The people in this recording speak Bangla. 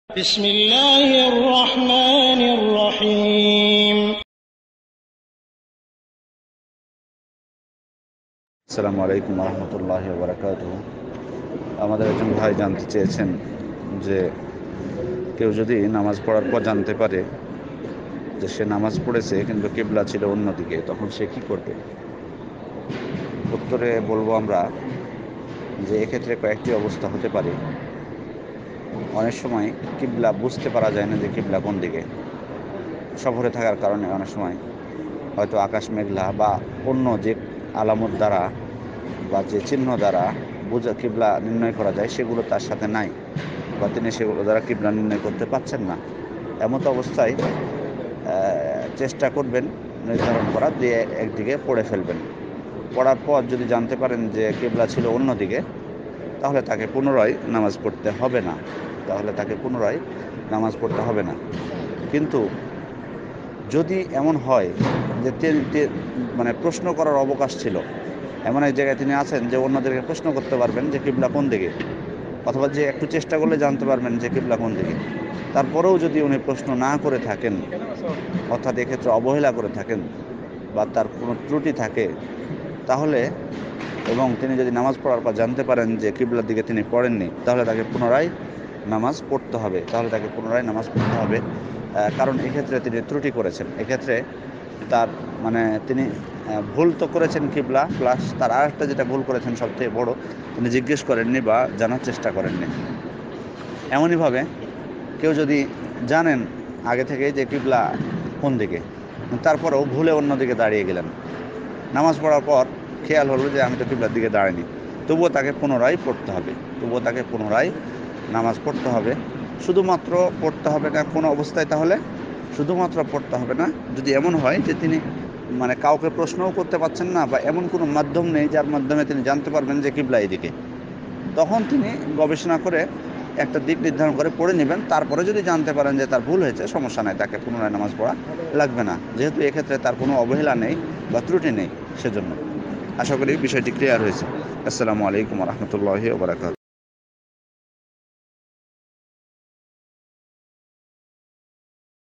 بسم الله الرحمن الرحيم আসসালামু আলাইকুম রহমতুল্লাহি ওয়া বারাকাতুহু। আমাদের একজন ভাই জানতে চেয়েছেন যে কেউ যদি নামাজ পড়ার পর জানতে পারে যে সে নামাজ পড়েছে কিন্তু কিবলা ছিল অন্যদিকে, তখন সে কি করবে? উত্তরে বলবো আমরা যে এক্ষেত্রে কয়েকটি অবস্থা হতে পারে। অনেক সময় কিবলা বুঝতে পারা যায় না যে কিবলা কোন দিকে। সফরে থাকার কারণে অনেক সময় হয়তো আকাশ মেঘলা বা অন্য যে আলামত দ্বারা বা যে চিহ্ন দ্বারা কিবলা নির্ণয় করা যায় সেগুলো তার সাথে নাই, বা তিনি সেগুলো দ্বারা কিবলা নির্ণয় করতে পারছেন না। এমত অবস্থায় চেষ্টা করবেন নির্ধারণ করা, দিয়ে একদিকে পড়ে ফেলবেন। পড়ার পর যদি জানতে পারেন যে কিবলা ছিল অন্যদিকে, তাহলে তাকে পুনরায় নামাজ পড়তে হবে না। কিন্তু যদি এমন হয় যে মানে প্রশ্ন করার অবকাশ ছিল, এমন এক জায়গায় তিনি আছেন যে অন্যদেরকে প্রশ্ন করতে পারবেন যে কিবলা কোন দিকে, অথবা যে একটু চেষ্টা করলে জানতে পারবেন যে কিবলা কোন দিকে, তারপরেও যদি উনি প্রশ্ন না করে থাকেন, অর্থাৎ এক্ষেত্রে অবহেলা করে থাকেন বা তার কোনো ত্রুটি থাকে, তাহলে এবং তিনি যদি নামাজ পড়ার পর জানতে পারেন যে কিবলার দিকে তিনি পড়েননি, তাহলে তাকে পুনরায় নামাজ পড়তে হবে। কারণ এক্ষেত্রে তিনি ত্রুটি করেছেন। এক্ষেত্রে তার মানে তিনি ভুল তো করেছেন কিবলা, প্লাস তার আরেকটা যেটা ভুল করেছেন সবথেকে বড়, তিনি জিজ্ঞেস করেননি বা জানার চেষ্টা করেননি। এমনইভাবে কেউ যদি জানেন আগে থেকে যে কিবলা কোন দিকে, তারপরেও ভুলে অন্যদিকে দাঁড়িয়ে গেলেন, নামাজ পড়ার পর খেয়াল হলো যে আমি তো কিবলার দিকে দাঁড়াইনি, তবুও তাকে পুনরায় নামাজ পড়তে হবে। শুধুমাত্র পড়তে হবে না কোনো অবস্থায়, তাহলে শুধুমাত্র পড়তে হবে না যদি এমন হয় যে তিনি মানে কাউকে প্রশ্নও করতে পারছেন না, বা এমন কোনো মাধ্যম নেই যার মাধ্যমে তিনি জানতে পারবেন যে কিবলা এদিকে, তখন তিনি গবেষণা করে একটা দিক নির্ধারণ করে পড়ে নেবেন। তারপরে যদি জানতে পারেন যে তার ভুল হয়েছে, সমস্যা নাই, তাকে পুনরায় নামাজ পড়া লাগবে না, যেহেতু এক্ষেত্রে তার কোনো অবহেলা নেই বা ত্রুটি নেই। সেজন্য আশা করি বিষয়টি ক্লিয়ার হয়েছে। আসসালামু আলাইকুম রহমতুল্লাহি ওয়া বারাকাতুহু।